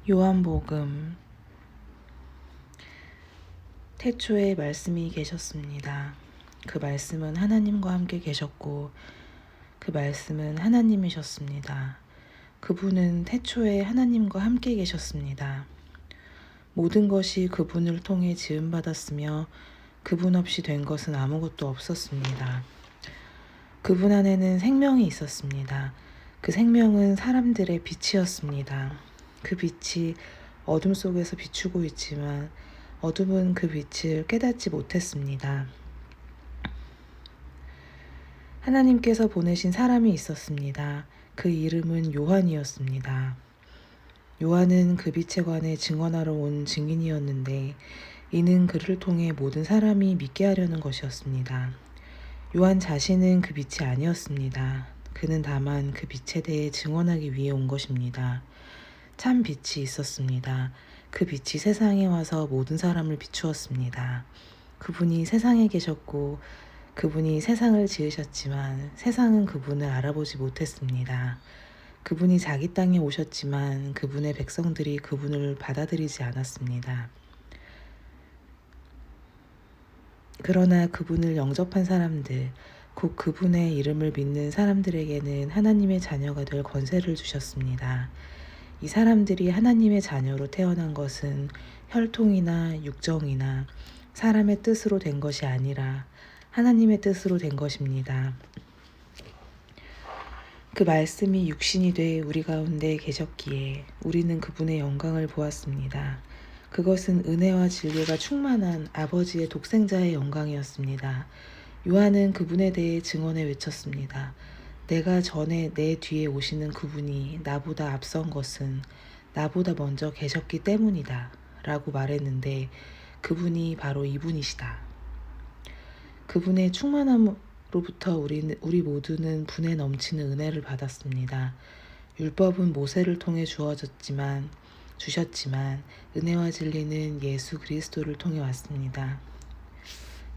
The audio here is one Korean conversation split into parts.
요한복음. 태초에 말씀이 계셨습니다. 그 말씀은 하나님과 함께 계셨고 그 말씀은 하나님이셨습니다. 그분은 태초에 하나님과 함께 계셨습니다. 모든 것이 그분을 통해 지음받았으며 그분 없이 된 것은 아무것도 없었습니다. 그분 안에는 생명이 있었습니다. 그 생명은 사람들의 빛이었습니다. 그 빛이 어둠 속에서 비추고 있지만 어둠은 그 빛을 깨닫지 못했습니다. 하나님께서 보내신 사람이 있었습니다. 그 이름은 요한이었습니다. 요한은 그 빛에 관해 증언하러 온 증인이었는데 이는 그를 통해 모든 사람이 믿게 하려는 것이었습니다. 요한 자신은 그 빛이 아니었습니다. 그는 다만 그 빛에 대해 증언하기 위해 온 것입니다. 참 빛이 있었습니다. 그 빛이 세상에 와서 모든 사람을 비추었습니다. 그분이 세상에 계셨고 그분이 세상을 지으셨지만 세상은 그분을 알아보지 못했습니다. 그분이 자기 땅에 오셨지만 그분의 백성들이 그분을 받아들이지 않았습니다. 그러나 그분을 영접한 사람들, 곧 그분의 이름을 믿는 사람들에게는 하나님의 자녀가 될 권세를 주셨습니다. 이 사람들이 하나님의 자녀로 태어난 것은 혈통이나 육정이나 사람의 뜻으로 된 것이 아니라 하나님의 뜻으로 된 것입니다. 그 말씀이 육신이 돼 우리 가운데 계셨기에 우리는 그분의 영광을 보았습니다. 그것은 은혜와 진리가 충만한 아버지의 독생자의 영광이었습니다. 요한은 그분에 대해 증언해 외쳤습니다. 내가 전에 내 뒤에 오시는 그분이 나보다 앞선 것은 나보다 먼저 계셨기 때문이다 라고 말했는데 그분이 바로 이분이시다. 그분의 충만함으로부터 우리 모두는 분에 넘치는 은혜를 받았습니다. 율법은 모세를 통해 주셨지만 은혜와 진리는 예수 그리스도를 통해 왔습니다.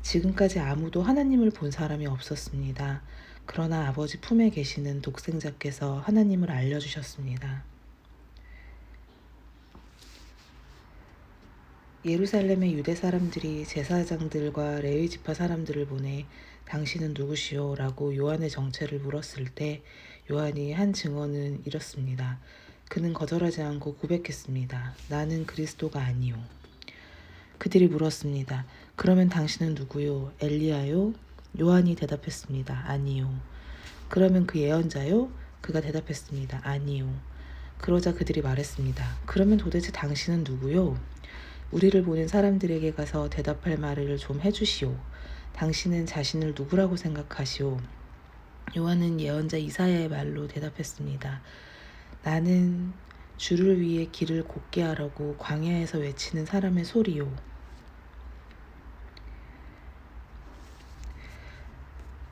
지금까지 아무도 하나님을 본 사람이 없었습니다. 그러나 아버지 품에 계시는 독생자께서 하나님을 알려주셨습니다. 예루살렘의 유대 사람들이 제사장들과 레위 지파 사람들을 보내 당신은 누구시오? 라고 요한의 정체를 물었을 때 요한이 한 증언은 이렇습니다. 그는 거절하지 않고 고백했습니다. 나는 그리스도가 아니요. 그들이 물었습니다. 그러면 당신은 누구요? 엘리야요? 요한이 대답했습니다. 아니요. 그러면 그 예언자요? 그가 대답했습니다. 아니요. 그러자 그들이 말했습니다. 그러면 도대체 당신은 누구요? 우리를 보낸 사람들에게 가서 대답할 말을 좀 해주시오. 당신은 자신을 누구라고 생각하시오? 요한은 예언자 이사야의 말로 대답했습니다. 나는 주를 위해 길을 곧게 하라고 광야에서 외치는 사람의 소리요.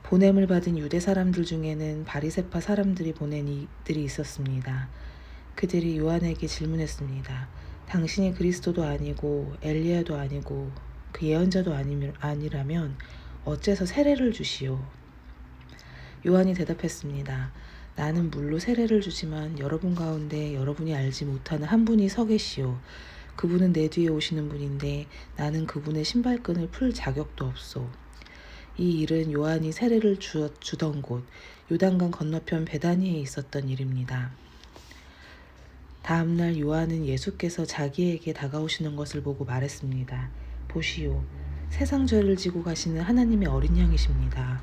보냄을 받은 유대 사람들 중에는 바리새파 사람들이 보낸 이들이 있었습니다. 그들이 요한에게 질문했습니다. 당신이 그리스도도 아니고 엘리야도 아니고 그 예언자도 아니라면 어째서 세례를 주시오? 요한이 대답했습니다. 나는 물로 세례를 주지만 여러분 가운데 여러분이 알지 못하는 한 분이 서 계시오. 그분은 내 뒤에 오시는 분인데 나는 그분의 신발끈을 풀 자격도 없소. 이 일은 요한이 세례를 주던 곳 요단강 건너편 베다니에 있었던 일입니다. 다음날 요한은 예수께서 자기에게 다가오시는 것을 보고 말했습니다. 보시오, 세상 죄를 지고 가시는 하나님의 어린 양이십니다.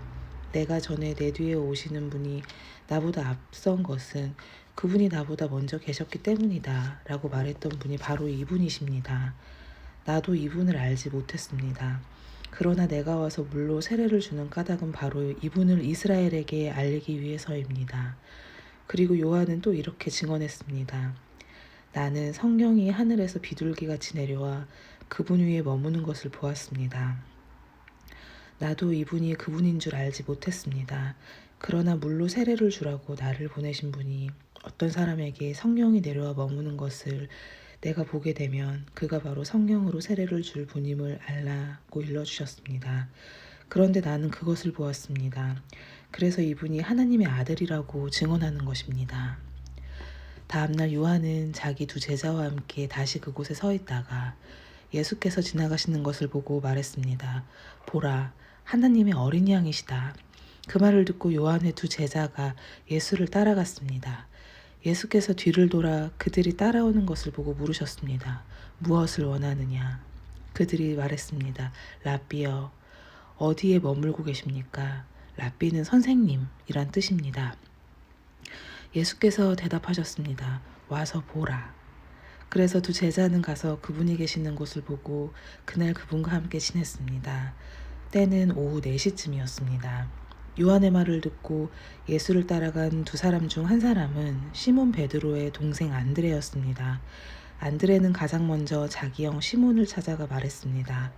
내가 전에 내 뒤에 오시는 분이 나보다 앞선 것은 그분이 나보다 먼저 계셨기 때문이다 라고 말했던 분이 바로 이분이십니다. 나도 이분을 알지 못했습니다. 그러나 내가 와서 물로 세례를 주는 까닭은 바로 이분을 이스라엘에게 알리기 위해서입니다. 그리고 요한은 또 이렇게 증언했습니다. 나는 성령이 하늘에서 비둘기같이 내려와 그분 위에 머무는 것을 보았습니다. 나도 이분이 그분인 줄 알지 못했습니다. 그러나 물로 세례를 주라고 나를 보내신 분이 어떤 사람에게 성령이 내려와 머무는 것을 내가 보게 되면 그가 바로 성령으로 세례를 줄 분임을 알라고 일러주셨습니다. 그런데 나는 그것을 보았습니다. 그래서 이분이 하나님의 아들이라고 증언하는 것입니다. 다음날 요한은 자기 두 제자와 함께 다시 그곳에 서 있다가 예수께서 지나가시는 것을 보고 말했습니다. 보라, 하나님의 어린 양이시다. 그 말을 듣고 요한의 두 제자가 예수를 따라갔습니다. 예수께서 뒤를 돌아 그들이 따라오는 것을 보고 물으셨습니다. 무엇을 원하느냐? 그들이 말했습니다. 랍비여, 어디에 머물고 계십니까? 랍비는 선생님이란 뜻입니다. 예수께서 대답하셨습니다. 와서 보라. 그래서 두 제자는 가서 그분이 계시는 곳을 보고 그날 그분과 함께 지냈습니다. 때는 오후 4시쯤이었습니다. 요한의 말을 듣고 예수를 따라간 두 사람 중 한 사람은 시몬 베드로의 동생 안드레였습니다. 안드레는 가장 먼저 자기 형 시몬을 찾아가 말했습니다.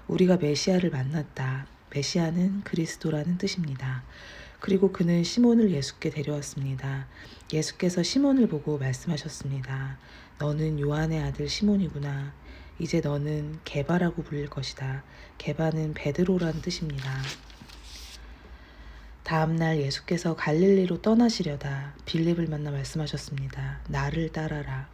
우리가 메시아를 만났다. 메시아는 그리스도라는 뜻입니다. 그리고 그는 시몬을 예수께 데려왔습니다. 예수께서 시몬을 보고 말씀하셨습니다. 너는 요한의 아들 시몬이구나. 이제 너는 게바라고 불릴 것이다. 게바는 베드로라는 뜻입니다. 다음날 예수께서 갈릴리로 떠나시려다 빌립을 만나 말씀하셨습니다. 나를 따라라.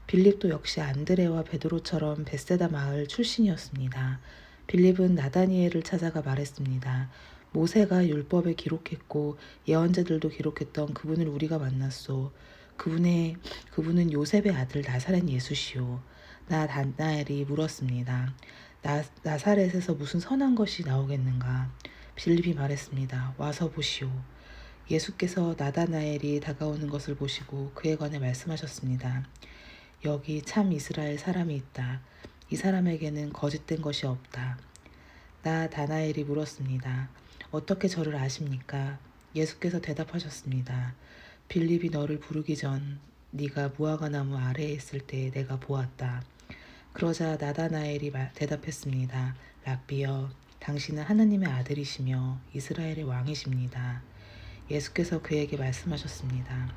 빌립도 역시 안드레와 베드로처럼 벳세다 마을 출신이었습니다. 빌립은 나다니엘을 찾아가 말했습니다. 모세가 율법에 기록했고 예언자들도 기록했던 그분을 우리가 만났소. 그분은 요셉의 아들 나사렛 예수시오. 나다나엘이 물었습니다. 나사렛에서 무슨 선한 것이 나오겠는가? 빌립이 말했습니다. 와서 보시오. 예수께서 나다나엘이 다가오는 것을 보시고 그에 관해 말씀하셨습니다. 여기 참 이스라엘 사람이 있다. 이 사람에게는 거짓된 것이 없다. 나다나엘이 물었습니다. 어떻게 저를 아십니까? 예수께서 대답하셨습니다. 빌립이 너를 부르기 전 네가 무화과 나무 아래에 있을 때 내가 보았다. 그러자 나다나엘이 대답했습니다. 랍비여, 당신은 하나님의 아들이시며 이스라엘의 왕이십니다. 예수께서 그에게 말씀하셨습니다.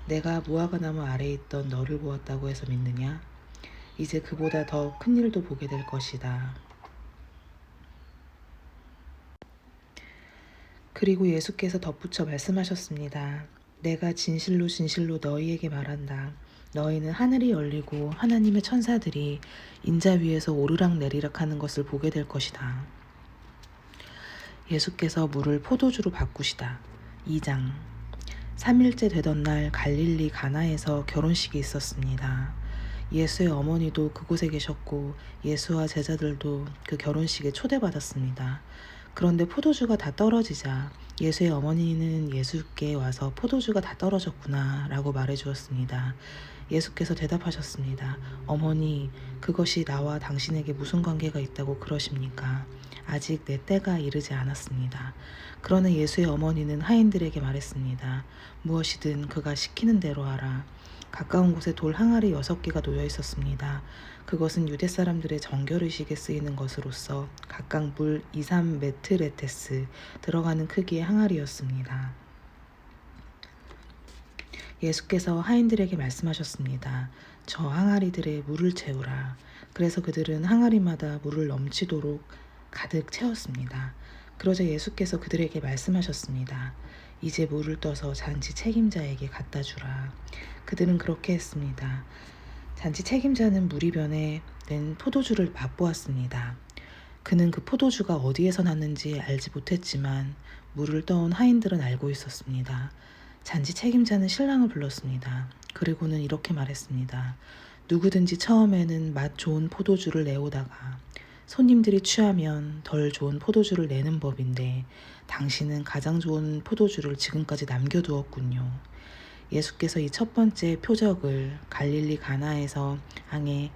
내가 무화과 나무 아래에 있던 너를 보았다고 해서 믿느냐? 이제 그보다 더 큰 일도 보게 될 것이다. 그리고 예수께서 덧붙여 말씀하셨습니다. 내가 진실로 진실로 너희에게 말한다. 너희는 하늘이 열리고 하나님의 천사들이 인자 위에서 오르락내리락 하는 것을 보게 될 것이다. 예수께서 물을 포도주로 바꾸시다. 2장 3일째 되던 날 갈릴리 가나에서 결혼식이 있었습니다. 예수의 어머니도 그곳에 계셨고 예수와 제자들도 그 결혼식에 초대받았습니다. 그런데 포도주가 다 떨어지자 예수의 어머니는 예수께 와서 포도주가 다 떨어졌구나 라고 말해주었습니다. 예수께서 대답하셨습니다. 어머니, 그것이 나와 당신에게 무슨 관계가 있다고 그러십니까? 아직 내 때가 이르지 않았습니다. 그러나 예수의 어머니는 하인들에게 말했습니다. 무엇이든 그가 시키는 대로 하라. 가까운 곳에 돌 항아리 6개가 놓여 있었습니다. 그것은 유대 사람들의 정결의식에 쓰이는 것으로서 각각 물 2-3메트레테스 들어가는 크기의 항아리였습니다. 예수께서 하인들에게 말씀하셨습니다. 저 항아리들에 물을 채우라. 그래서 그들은 항아리마다 물을 넘치도록 가득 채웠습니다. 그러자 예수께서 그들에게 말씀하셨습니다. 이제 물을 떠서 잔치 책임자에게 갖다 주라. 그들은 그렇게 했습니다. 잔치 책임자는 무리변에 낸 포도주를 맛보았습니다. 그는 그 포도주가 어디에서 났는지 알지 못했지만 물을 떠온 하인들은 알고 있었습니다. 잔치 책임자는 신랑을 불렀습니다. 그리고는 이렇게 말했습니다. 누구든지 처음에는 맛 좋은 포도주를 내오다가 손님들이 취하면 덜 좋은 포도주를 내는 법인데 당신은 가장 좋은 포도주를 지금까지 남겨두었군요. 예수께서 이 첫 번째 표적을 갈릴리 가나에서 행해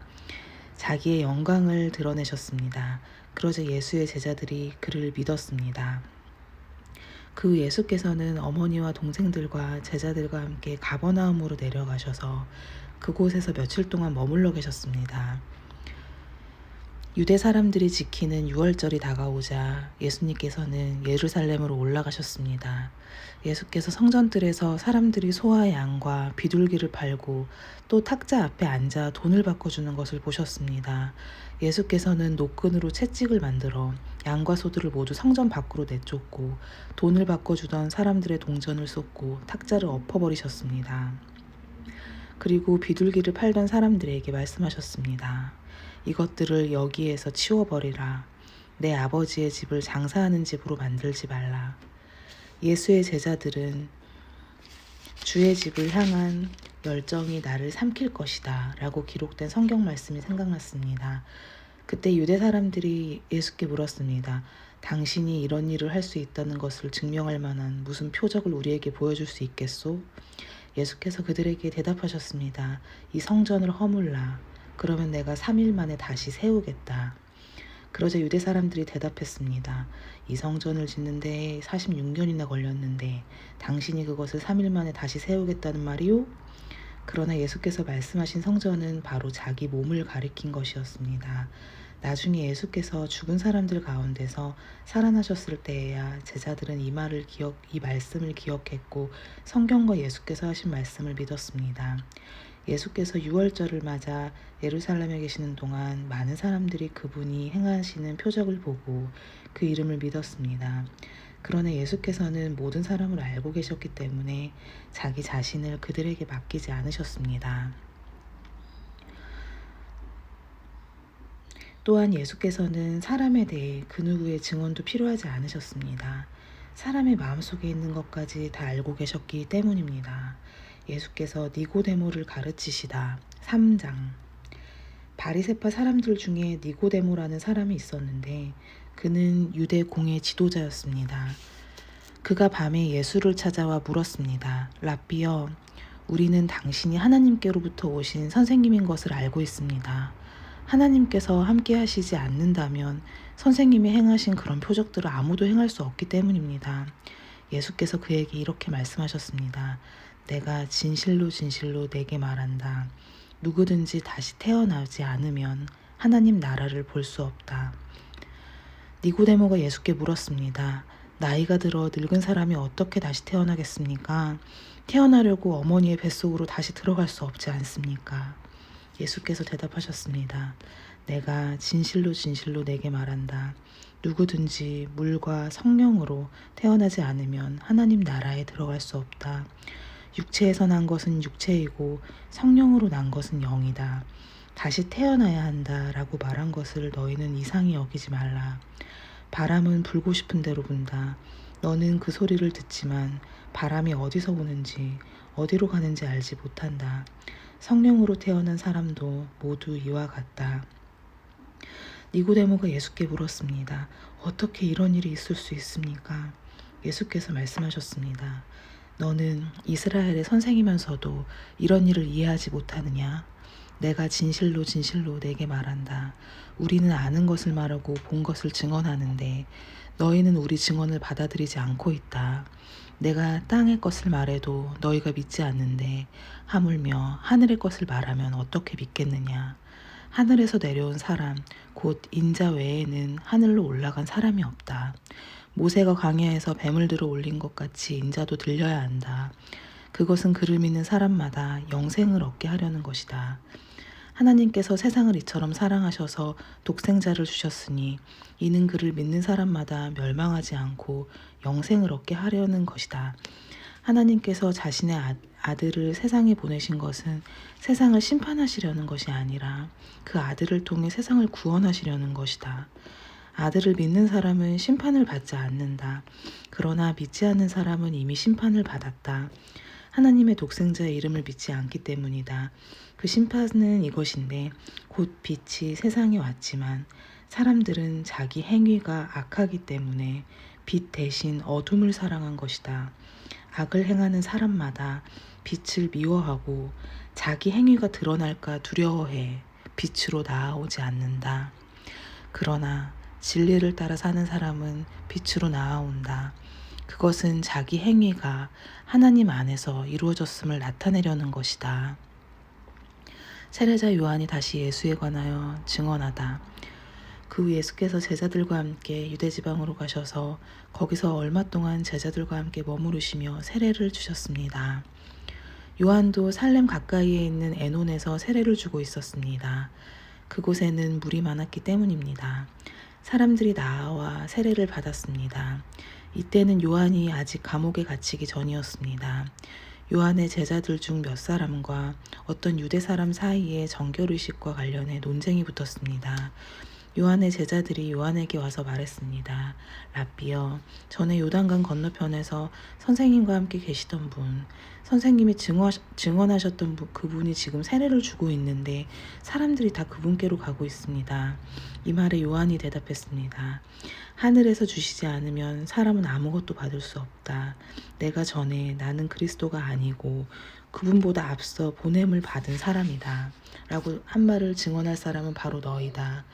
자기의 영광을 드러내셨습니다. 그러자 예수의 제자들이 그를 믿었습니다. 그 예수께서는 어머니와 동생들과 제자들과 함께 가버나움으로 내려가셔서 그곳에서 며칠 동안 머물러 계셨습니다. 유대 사람들이 지키는 유월절이 다가오자 예수님께서는 예루살렘으로 올라가셨습니다. 예수께서 성전뜰에서 사람들이 소와 양과 비둘기를 팔고 또 탁자 앞에 앉아 돈을 바꿔주는 것을 보셨습니다. 예수께서는 노끈으로 채찍을 만들어 양과 소들을 모두 성전 밖으로 내쫓고 돈을 바꿔주던 사람들의 동전을 쏟고 탁자를 엎어버리셨습니다. 그리고 비둘기를 팔던 사람들에게 말씀하셨습니다. 이것들을 여기에서 치워버리라. 내 아버지의 집을 장사하는 집으로 만들지 말라. 예수의 제자들은 주의 집을 향한 열정이 나를 삼킬 것이다 라고 기록된 성경 말씀이 생각났습니다. 그때 유대 사람들이 예수께 물었습니다. 당신이 이런 일을 할 수 있다는 것을 증명할 만한 무슨 표적을 우리에게 보여줄 수 있겠소? 예수께서 그들에게 대답하셨습니다. 이 성전을 허물라. 그러면 내가 3일 만에 다시 세우겠다. 그러자 유대 사람들이 대답했습니다. 이 성전을 짓는데 46년이나 걸렸는데 당신이 그것을 3일 만에 다시 세우겠다는 말이요? 그러나 예수께서 말씀하신 성전은 바로 자기 몸을 가리킨 것이었습니다. 나중에 예수께서 죽은 사람들 가운데서 살아나셨을 때에야 제자들은 이 말씀을 기억했고 성경과 예수께서 하신 말씀을 믿었습니다. 예수께서 유월절을 맞아 예루살렘에 계시는 동안 많은 사람들이 그분이 행하시는 표적을 보고 그 이름을 믿었습니다. 그러나 예수께서는 모든 사람을 알고 계셨기 때문에 자기 자신을 그들에게 맡기지 않으셨습니다. 또한 예수께서는 사람에 대해 그 누구의 증언도 필요하지 않으셨습니다. 사람의 마음속에 있는 것까지 다 알고 계셨기 때문입니다. 예수께서 니고데모를 가르치시다. 3장. 바리새파 사람들 중에 니고데모라는 사람이 있었는데 그는 유대 공의 지도자였습니다. 그가 밤에 예수를 찾아와 물었습니다. 랍비여, 우리는 당신이 하나님께로부터 오신 선생님인 것을 알고 있습니다. 하나님께서 함께 하시지 않는다면 선생님이 행하신 그런 표적들을 아무도 행할 수 없기 때문입니다. 예수께서 그에게 이렇게 말씀하셨습니다. 내가 진실로 진실로 내게 말한다. 누구든지 다시 태어나지 않으면 하나님 나라를 볼 수 없다. 니고데모가 예수께 물었습니다. 나이가 들어 늙은 사람이 어떻게 다시 태어나겠습니까? 태어나려고 어머니의 뱃속으로 다시 들어갈 수 없지 않습니까? 예수께서 대답하셨습니다. 내가 진실로 진실로 내게 말한다. 누구든지 물과 성령으로 태어나지 않으면 하나님 나라에 들어갈 수 없다. 육체에서 난 것은 육체이고 성령으로 난 것은 영이다. 다시 태어나야 한다 라고 말한 것을 너희는 이상히 여기지 말라. 바람은 불고 싶은 대로 분다. 너는 그 소리를 듣지만 바람이 어디서 오는지 어디로 가는지 알지 못한다. 성령으로 태어난 사람도 모두 이와 같다. 니고데모가 예수께 물었습니다. 어떻게 이런 일이 있을 수 있습니까? 예수께서 말씀하셨습니다. 너는 이스라엘의 선생이면서도 이런 일을 이해하지 못하느냐? 내가 진실로 진실로 내게 말한다. 우리는 아는 것을 말하고 본 것을 증언하는데 너희는 우리 증언을 받아들이지 않고 있다. 내가 땅의 것을 말해도 너희가 믿지 않는데 하물며 하늘의 것을 말하면 어떻게 믿겠느냐. 하늘에서 내려온 사람 곧 인자 외에는 하늘로 올라간 사람이 없다. 모세가 광야에서 뱀을 들어 올린 것 같이 인자도 들려야 한다. 그것은 그를 믿는 사람마다 영생을 얻게 하려는 것이다. 하나님께서 세상을 이처럼 사랑하셔서 독생자를 주셨으니 이는 그를 믿는 사람마다 멸망하지 않고 영생을 얻게 하려는 것이다. 하나님께서 자신의 아들을 세상에 보내신 것은 세상을 심판하시려는 것이 아니라 그 아들을 통해 세상을 구원하시려는 것이다. 아들을 믿는 사람은 심판을 받지 않는다. 그러나 믿지 않는 사람은 이미 심판을 받았다. 하나님의 독생자의 이름을 믿지 않기 때문이다. 그 심판은 이것인데 곧 빛이 세상에 왔지만 사람들은 자기 행위가 악하기 때문에 빛 대신 어둠을 사랑한 것이다. 악을 행하는 사람마다 빛을 미워하고 자기 행위가 드러날까 두려워해 빛으로 나아오지 않는다. 그러나 진리를 따라 사는 사람은 빛으로 나아온다. 그것은 자기 행위가 하나님 안에서 이루어졌음을 나타내려는 것이다. 세례자 요한이 다시 예수에 관하여 증언하다. 그 후 예수께서 제자들과 함께 유대지방으로 가셔서 거기서 얼마 동안 제자들과 함께 머무르시며 세례를 주셨습니다. 요한도 살렘 가까이에 있는 에논에서 세례를 주고 있었습니다. 그곳에는 물이 많았기 때문입니다. 사람들이 나와 세례를 받았습니다. 이때는 요한이 아직 감옥에 갇히기 전이었습니다. 요한의 제자들 중 몇 사람과 어떤 유대 사람 사이에 정결의식과 관련해 논쟁이 붙었습니다. 요한의 제자들이 요한에게 와서 말했습니다. 랍비여, 전에 요단강 건너편에서 선생님과 함께 계시던 분, 선생님이 증언하셨던 그분이 지금 세례를 주고 있는데 사람들이 다 그분께로 가고 있습니다. 이 말에 요한이 대답했습니다. 하늘에서 주시지 않으면 사람은 아무것도 받을 수 없다. 내가 전에 나는 그리스도가 아니고 그분보다 앞서 보냄을 받은 사람이다. 라고 한 말을 증언할 사람은 바로 너희다.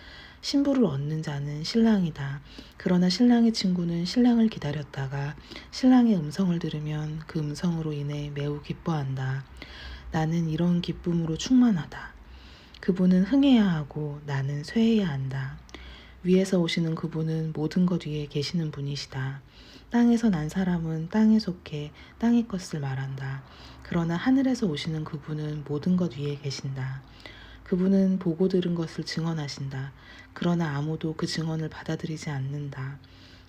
신부를 얻는 자는 신랑이다. 그러나 신랑의 친구는 신랑을 기다렸다가 신랑의 음성을 들으면 그 음성으로 인해 매우 기뻐한다. 나는 이런 기쁨으로 충만하다. 그분은 흥해야 하고 나는 쇠해야 한다. 위에서 오시는 그분은 모든 것 위에 계시는 분이시다. 땅에서 난 사람은 땅에 속해 땅의 것을 말한다. 그러나 하늘에서 오시는 그분은 모든 것 위에 계신다. 그분은 보고 들은 것을 증언하신다. 그러나 아무도 그 증언을 받아들이지 않는다.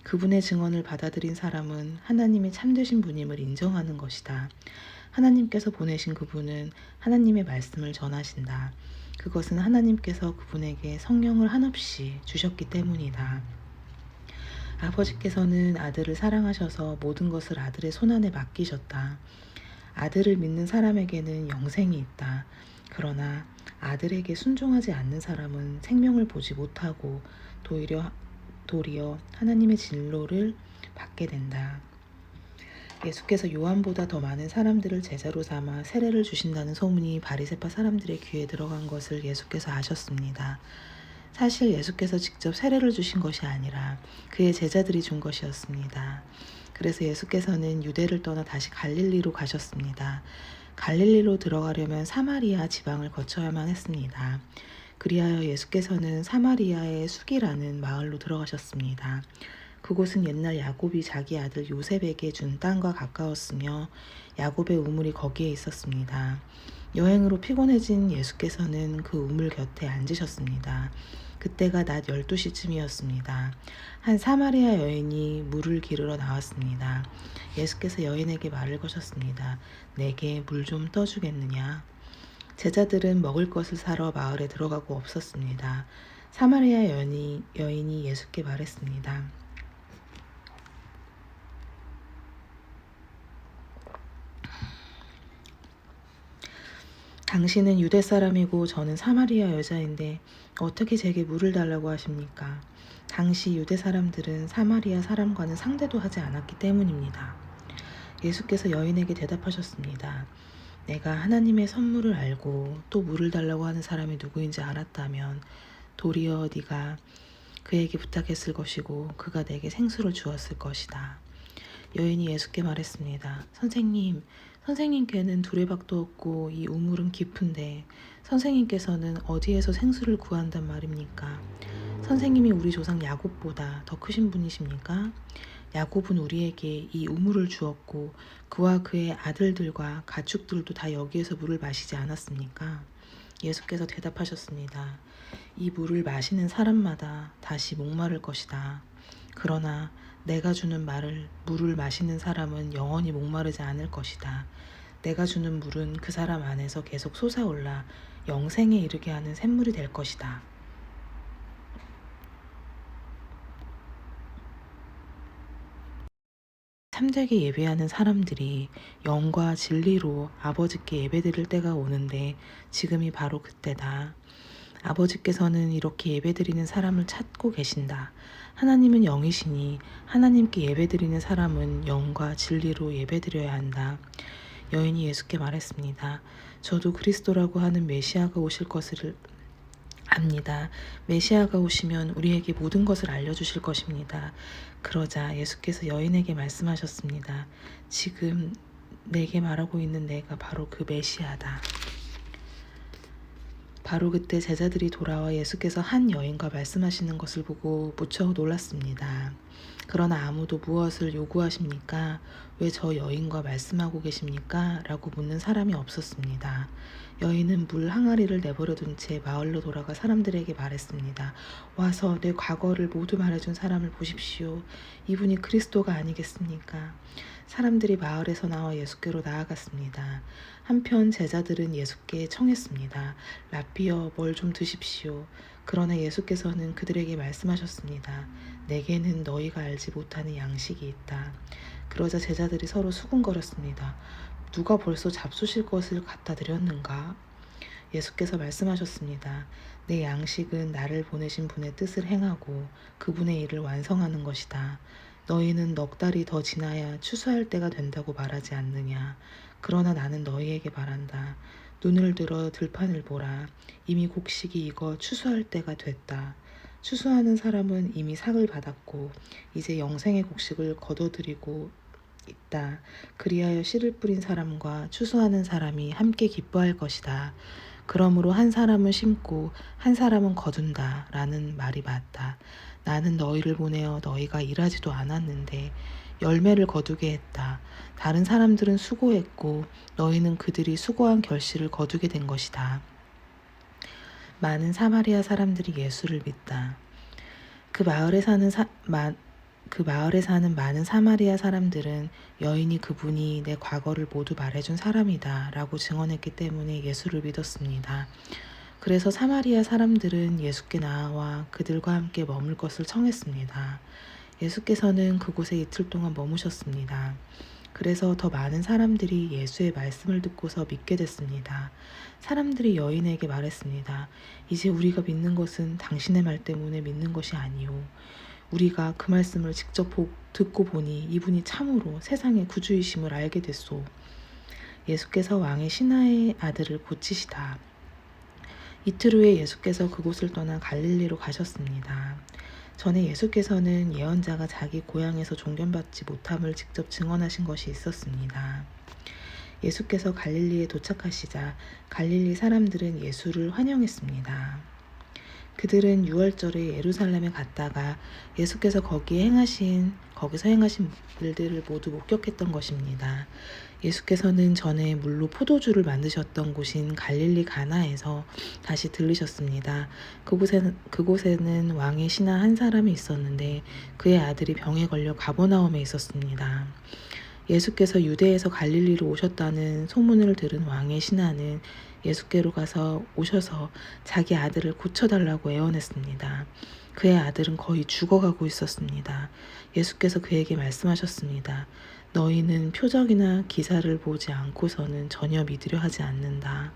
그분의 증언을 받아들인 사람은 하나님이 참되신 분임을 인정하는 것이다. 하나님께서 보내신 그분은 하나님의 말씀을 전하신다. 그것은 하나님께서 그분에게 성령을 한없이 주셨기 때문이다. 아버지께서는 아들을 사랑하셔서 모든 것을 아들의 손안에 맡기셨다. 아들을 믿는 사람에게는 영생이 있다. 그러나 아들에게 순종하지 않는 사람은 생명을 보지 못하고 도리어 하나님의 진노를 받게 된다. 예수께서 요한보다 더 많은 사람들을 제자로 삼아 세례를 주신다는 소문이 바리새파 사람들의 귀에 들어간 것을 예수께서 아셨습니다. 사실 예수께서 직접 세례를 주신 것이 아니라 그의 제자들이 준 것이었습니다. 그래서 예수께서는 유대를 떠나 다시 갈릴리로 가셨습니다. 갈릴리로 들어가려면 사마리아 지방을 거쳐야만 했습니다. 그리하여 예수께서는 사마리아의 수기라는 마을로 들어가셨습니다. 그곳은 옛날 야곱이 자기 아들 요셉에게 준 땅과 가까웠으며 야곱의 우물이 거기에 있었습니다. 여행으로 피곤해진 예수께서는 그 우물 곁에 앉으셨습니다. 그때가 낮 12시쯤이었습니다. 한 사마리아 여인이 물을 기르러 나왔습니다. 예수께서 여인에게 말을 거셨습니다. 내게 물 좀 떠주겠느냐? 제자들은 먹을 것을 사러 마을에 들어가고 없었습니다. 사마리아 여인이 예수께 말했습니다. 당신은 유대 사람이고 저는 사마리아 여자인데 어떻게 제게 물을 달라고 하십니까? 당시 유대 사람들은 사마리아 사람과는 상대도 하지 않았기 때문입니다. 예수께서 여인에게 대답하셨습니다. 내가 하나님의 선물을 알고 또 물을 달라고 하는 사람이 누구인지 알았다면 도리어 네가 그에게 부탁했을 것이고 그가 내게 생수를 주었을 것이다. 여인이 예수께 말했습니다. 선생님께는 두레박도 없고 이 우물은 깊은데 선생님께서는 어디에서 생수를 구한단 말입니까? 선생님이 우리 조상 야곱보다 더 크신 분이십니까? 야곱은 우리에게 이 우물을 주었고 그와 그의 아들들과 가축들도 다 여기에서 물을 마시지 않았습니까? 예수께서 대답하셨습니다. 이 물을 마시는 사람마다 다시 목마를 것이다. 그러나 내가 주는 물을 마시는 사람은 영원히 목마르지 않을 것이다. 내가 주는 물은 그 사람 안에서 계속 솟아올라 영생에 이르게 하는 샘물이 될 것이다. 참되게 예배하는 사람들이 영과 진리로 아버지께 예배드릴 때가 오는데 지금이 바로 그때다. 아버지께서는 이렇게 예배드리는 사람을 찾고 계신다. 하나님은 영이시니 하나님께 예배드리는 사람은 영과 진리로 예배드려야 한다. 여인이 예수께 말했습니다. 저도 그리스도라고 하는 메시아가 오실 것을 압니다. 메시아가 오시면 우리에게 모든 것을 알려주실 것입니다. 그러자 예수께서 여인에게 말씀하셨습니다. 지금 내게 말하고 있는 내가 바로 그 메시아다. 바로 그때 제자들이 돌아와 예수께서 한 여인과 말씀하시는 것을 보고 무척 놀랐습니다. 그러나 아무도 무엇을 요구하십니까? 왜 저 여인과 말씀하고 계십니까? 라고 묻는 사람이 없었습니다. 여인은 물 항아리를 내버려둔 채 마을로 돌아가 사람들에게 말했습니다. 와서 내 과거를 모두 말해준 사람을 보십시오. 이분이 그리스도가 아니겠습니까? 사람들이 마을에서 나와 예수께로 나아갔습니다. 한편 제자들은 예수께 청했습니다. 라삐여, 뭘 좀 드십시오. 그러나 예수께서는 그들에게 말씀하셨습니다. 내게는 너희가 알지 못하는 양식이 있다. 그러자 제자들이 서로 수군거렸습니다. 누가 벌써 잡수실 것을 갖다 드렸는가? 예수께서 말씀하셨습니다. 내 양식은 나를 보내신 분의 뜻을 행하고 그분의 일을 완성하는 것이다. 너희는 넉 달이 더 지나야 추수할 때가 된다고 말하지 않느냐. 그러나 나는 너희에게 말한다. 눈을 들어 들판을 보라. 이미 곡식이 익어 추수할 때가 됐다. 추수하는 사람은 이미 삭을 받았고 이제 영생의 곡식을 거둬들이고 있다. 그리하여 씨를 뿌린 사람과 추수하는 사람이 함께 기뻐할 것이다. 그러므로 한 사람은 심고 한 사람은 거둔다 라는 말이 맞다. 나는 너희를 보내어 너희가 일하지도 않았는데 열매를 거두게 했다. 다른 사람들은 수고했고 너희는 그들이 수고한 결실을 거두게 된 것이다. 많은 사마리아 사람들이 예수를 믿다. 그 마을에 사는 많은 사마리아 사람들은 여인이 그분이 내 과거를 모두 말해준 사람이다 라고 증언했기 때문에 예수를 믿었습니다. 그래서 사마리아 사람들은 예수께 나와 그들과 함께 머물 것을 청했습니다. 예수께서는 그곳에 이틀 동안 머무셨습니다. 그래서 더 많은 사람들이 예수의 말씀을 듣고서 믿게 됐습니다. 사람들이 여인에게 말했습니다. 이제 우리가 믿는 것은 당신의 말 때문에 믿는 것이 아니오. 우리가 그 말씀을 직접 듣고 보니 이분이 참으로 세상의 구주이심을 알게 됐소. 예수께서 왕의 신하의 아들을 고치시다. 이틀 후에 예수께서 그곳을 떠나 갈릴리로 가셨습니다. 전에 예수께서는 예언자가 자기 고향에서 존경받지 못함을 직접 증언하신 것이 있었습니다. 예수께서 갈릴리에 도착하시자 갈릴리 사람들은 예수를 환영했습니다. 그들은 유월절에 예루살렘에 갔다가 예수께서 거기서 행하신 일들을 모두 목격했던 것입니다. 예수께서는 전에 물로 포도주를 만드셨던 곳인 갈릴리 가나에서 다시 들르셨습니다. 그곳에는 왕의 신하 한 사람이 있었는데 그의 아들이 병에 걸려 가버나움에 있었습니다. 예수께서 유대에서 갈릴리로 오셨다는 소문을 들은 왕의 신하는 예수께로 오셔서 자기 아들을 고쳐달라고 애원했습니다. 그의 아들은 거의 죽어가고 있었습니다. 예수께서 그에게 말씀하셨습니다. 너희는 표적이나 기사를 보지 않고서는 전혀 믿으려 하지 않는다.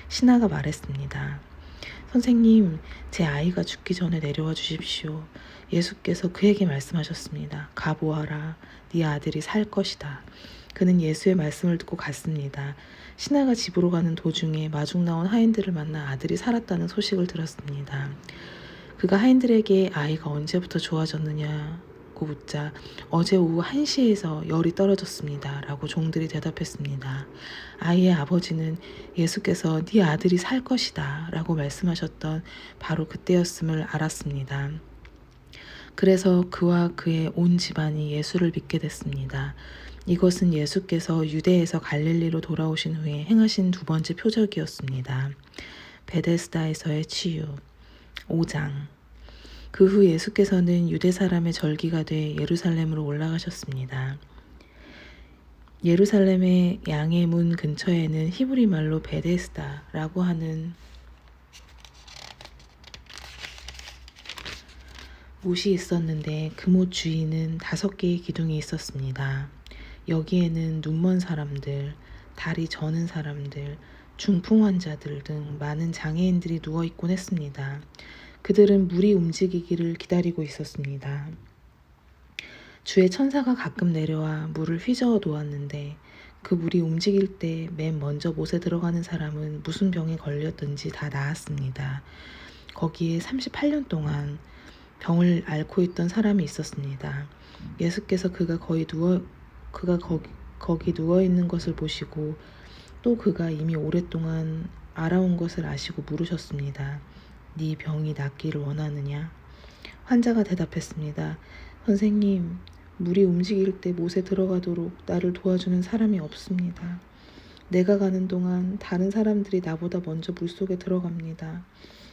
신하가 말했습니다. 선생님, 제 아이가 죽기 전에 내려와 주십시오. 예수께서 그에게 말씀하셨습니다. 가보아라, 네 아들이 살 것이다. 그는 예수의 말씀을 듣고 갔습니다. 신하가 집으로 가는 도중에 마중 나온 하인들을 만나 아들이 살았다는 소식을 들었습니다. 그가 하인들에게 아이가 언제부터 좋아졌느냐고 묻자 어제 오후 1시에서 열이 떨어졌습니다. 라고 종들이 대답했습니다. 아이의 아버지는 예수께서 네 아들이 살 것이다 라고 말씀하셨던 바로 그때였음을 알았습니다. 그래서 그와 그의 온 집안이 예수를 믿게 됐습니다. 이것은 예수께서 유대에서 갈릴리로 돌아오신 후에 행하신 두 번째 표적이었습니다. 베데스다에서의 치유 5장. 그 후 예수께서는 유대 사람의 절기가 돼 예루살렘으로 올라가셨습니다. 예루살렘의 양의 문 근처에는 히브리 말로 베데스다라고 하는 못이 있었는데 그 못 주위는 5개의 기둥이 있었습니다. 여기에는 눈먼 사람들, 다리 저는 사람들, 중풍 환자들 등 많은 장애인들이 누워있곤 했습니다. 그들은 물이 움직이기를 기다리고 있었습니다. 주의 천사가 가끔 내려와 물을 휘저어 놓았는데 그 물이 움직일 때 맨 먼저 못에 들어가는 사람은 무슨 병에 걸렸든지 다 나았습니다. 거기에 38년 동안 병을 앓고 있던 사람이 있었습니다. 예수께서 그가 거기 누워 있는 것을 보시고 또 그가 이미 오랫동안 알아온 것을 아시고 물으셨습니다. 네 병이 낫기를 원하느냐? 환자가 대답했습니다. 선생님, 물이 움직일 때 못에 들어가도록 나를 도와주는 사람이 없습니다. 내가 가는 동안 다른 사람들이 나보다 먼저 물속에 들어갑니다.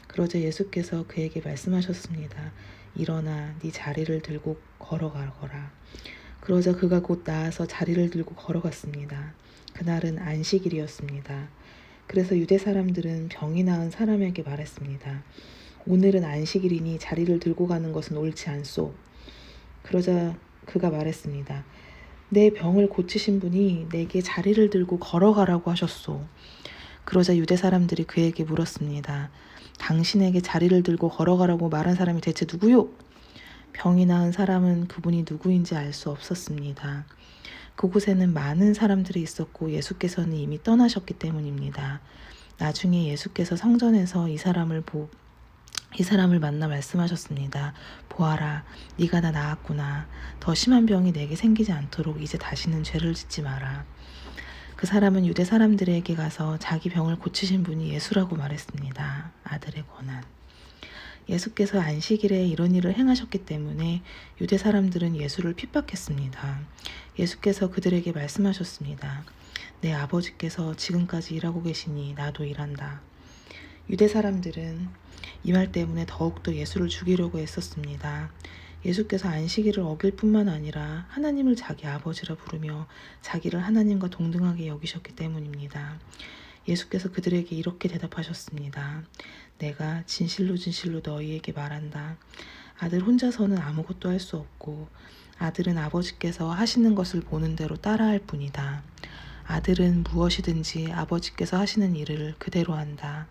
그러자 예수께서 그에게 말씀하셨습니다. 일어나 네 자리를 들고 걸어가거라. 그러자 그가 곧 나아서 자리를 들고 걸어갔습니다. 그날은 안식일이었습니다. 그래서 유대 사람들은 병이 나은 사람에게 말했습니다. 오늘은 안식일이니 자리를 들고 가는 것은 옳지 않소. 그러자 그가 말했습니다. 내 병을 고치신 분이 내게 자리를 들고 걸어가라고 하셨소. 그러자 유대 사람들이 그에게 물었습니다. 당신에게 자리를 들고 걸어가라고 말한 사람이 대체 누구요? 병이 나은 사람은 그분이 누구인지 알 수 없었습니다. 그곳에는 많은 사람들이 있었고 예수께서는 이미 떠나셨기 때문입니다. 나중에 예수께서 성전에서 이 사람을 만나 말씀하셨습니다. 보아라, 네가 다 나았구나. 더 심한 병이 내게 생기지 않도록 이제 다시는 죄를 짓지 마라. 그 사람은 유대 사람들에게 가서 자기 병을 고치신 분이 예수라고 말했습니다. 아들의 권한. 예수께서 안식일에 이런 일을 행하셨기 때문에 유대 사람들은 예수를 핍박했습니다. 예수께서 그들에게 말씀하셨습니다. 내 아버지께서 지금까지 일하고 계시니 나도 일한다. 유대 사람들은 이 말 때문에 더욱더 예수를 죽이려고 했었습니다. 예수께서 안식일을 어길 뿐만 아니라 하나님을 자기 아버지라 부르며 자기를 하나님과 동등하게 여기셨기 때문입니다. 예수께서 그들에게 이렇게 대답하셨습니다. 내가 진실로 진실로 너희에게 말한다. 아들 혼자서는 아무것도 할 수 없고 아들은 아버지께서 하시는 것을 보는 대로 따라할 뿐이다. 아들은 무엇이든지 아버지께서 하시는 일을 그대로 한다.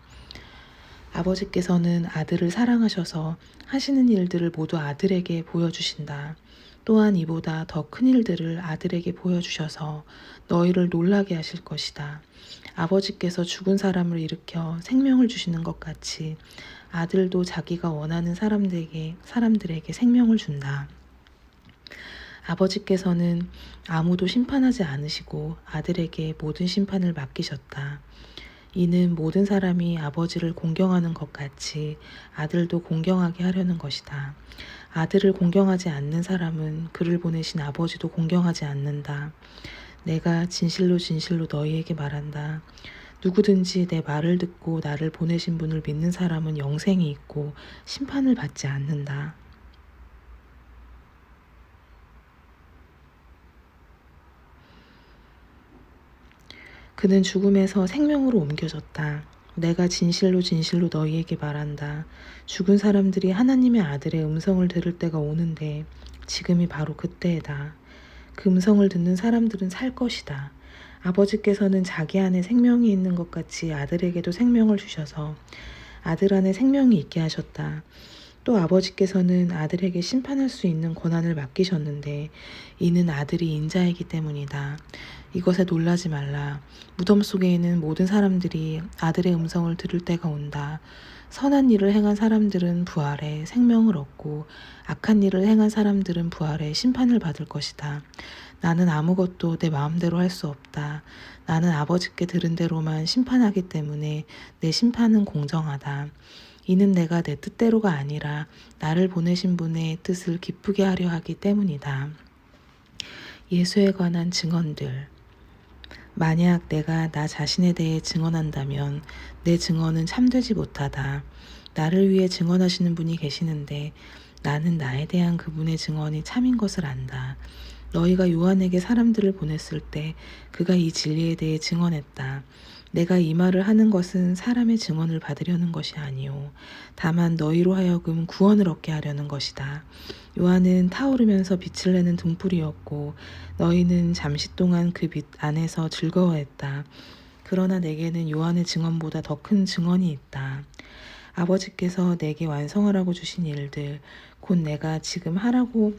아버지께서는 아들을 사랑하셔서 하시는 일들을 모두 아들에게 보여주신다. 또한 이보다 더 큰 일들을 아들에게 보여주셔서 너희를 놀라게 하실 것이다. 아버지께서 죽은 사람을 일으켜 생명을 주시는 것 같이 아들도 자기가 원하는 사람들에게 생명을 준다. 아버지께서는 아무도 심판하지 않으시고 아들에게 모든 심판을 맡기셨다. 이는 모든 사람이 아버지를 공경하는 것 같이 아들도 공경하게 하려는 것이다. 아들을 공경하지 않는 사람은 그를 보내신 아버지도 공경하지 않는다. 내가 진실로 진실로 너희에게 말한다. 누구든지 내 말을 듣고 나를 보내신 분을 믿는 사람은 영생이 있고 심판을 받지 않는다. 그는 죽음에서 생명으로 옮겨졌다. 내가 진실로 진실로 너희에게 말한다. 죽은 사람들이 하나님의 아들의 음성을 들을 때가 오는데 지금이 바로 그때이다. 그 음성을 듣는 사람들은 살 것이다. 아버지께서는 자기 안에 생명이 있는 것 같이 아들에게도 생명을 주셔서 아들 안에 생명이 있게 하셨다. 또 아버지께서는 아들에게 심판할 수 있는 권한을 맡기셨는데 이는 아들이 인자이기 때문이다. 이것에 놀라지 말라. 무덤 속에 있는 모든 사람들이 아들의 음성을 들을 때가 온다. 선한 일을 행한 사람들은 부활에 생명을 얻고 악한 일을 행한 사람들은 부활에 심판을 받을 것이다. 나는 아무것도 내 마음대로 할 수 없다. 나는 아버지께 들은 대로만 심판하기 때문에 내 심판은 공정하다. 이는 내가 내 뜻대로가 아니라 나를 보내신 분의 뜻을 기쁘게 하려 하기 때문이다. 예수에 관한 증언들. 만약 내가 나 자신에 대해 증언한다면 내 증언은 참되지 못하다. 나를 위해 증언하시는 분이 계시는데 나는 나에 대한 그분의 증언이 참인 것을 안다. 너희가 요한에게 사람들을 보냈을 때 그가 이 진리에 대해 증언했다. 내가 이 말을 하는 것은 사람의 증언을 받으려는 것이 아니오. 다만 너희로 하여금 구원을 얻게 하려는 것이다. 요한은 타오르면서 빛을 내는 등불이었고 너희는 잠시 동안 그 빛 안에서 즐거워했다. 그러나 내게는 요한의 증언보다 더 큰 증언이 있다. 아버지께서 내게 완성하라고 주신 일들, 곧 내가 지금 하고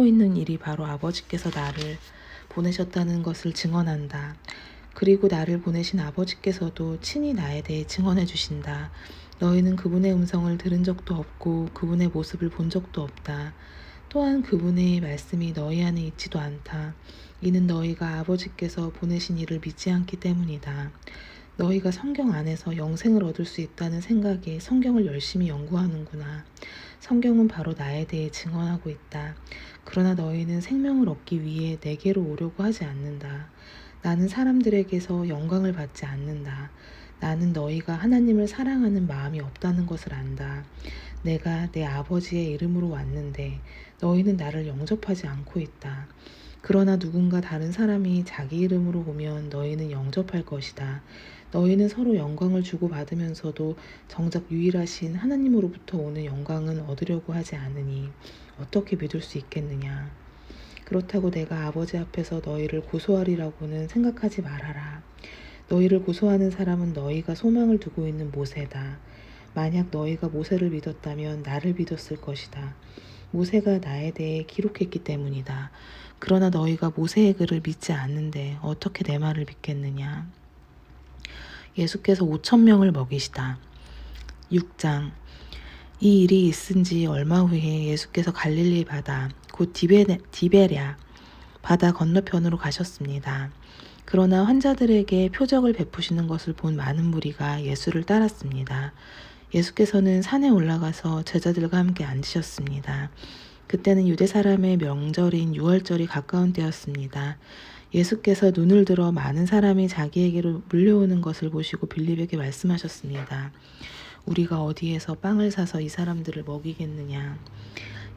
있는 일이 바로 아버지께서 나를 보내셨다는 것을 증언한다. 그리고 나를 보내신 아버지께서도 친히 나에 대해 증언해 주신다. 너희는 그분의 음성을 들은 적도 없고 그분의 모습을 본 적도 없다. 또한 그분의 말씀이 너희 안에 있지도 않다. 이는 너희가 아버지께서 보내신 이를 믿지 않기 때문이다. 너희가 성경 안에서 영생을 얻을 수 있다는 생각에 성경을 열심히 연구하는구나. 성경은 바로 나에 대해 증언하고 있다. 그러나 너희는 생명을 얻기 위해 내게로 오려고 하지 않는다. 나는 사람들에게서 영광을 받지 않는다. 나는 너희가 하나님을 사랑하는 마음이 없다는 것을 안다. 내가 내 아버지의 이름으로 왔는데 너희는 나를 영접하지 않고 있다. 그러나 누군가 다른 사람이 자기 이름으로 오면 너희는 영접할 것이다. 너희는 서로 영광을 주고받으면서도 정작 유일하신 하나님으로부터 오는 영광은 얻으려고 하지 않으니 어떻게 믿을 수 있겠느냐. 그렇다고 내가 아버지 앞에서 너희를 고소하리라고는 생각하지 말아라. 너희를 고소하는 사람은 너희가 소망을 두고 있는 모세다. 만약 너희가 모세를 믿었다면 나를 믿었을 것이다. 모세가 나에 대해 기록했기 때문이다. 그러나 너희가 모세의 글을 믿지 않는데 어떻게 내 말을 믿겠느냐. 예수께서 5,000명을 먹이시다. 6장. 이 일이 있은 지 얼마 후에 예수께서 갈릴리 바다 곧 디베랴 바다 건너편으로 가셨습니다. 그러나 환자들에게 표적을 베푸시는 것을 본 많은 무리가 예수를 따랐습니다. 예수께서는 산에 올라가서 제자들과 함께 앉으셨습니다. 그때는 유대 사람의 명절인 유월절이 가까운 때였습니다. 예수께서 눈을 들어 많은 사람이 자기에게로 물려오는 것을 보시고 빌립에게 말씀하셨습니다. 우리가 어디에서 빵을 사서 이 사람들을 먹이겠느냐.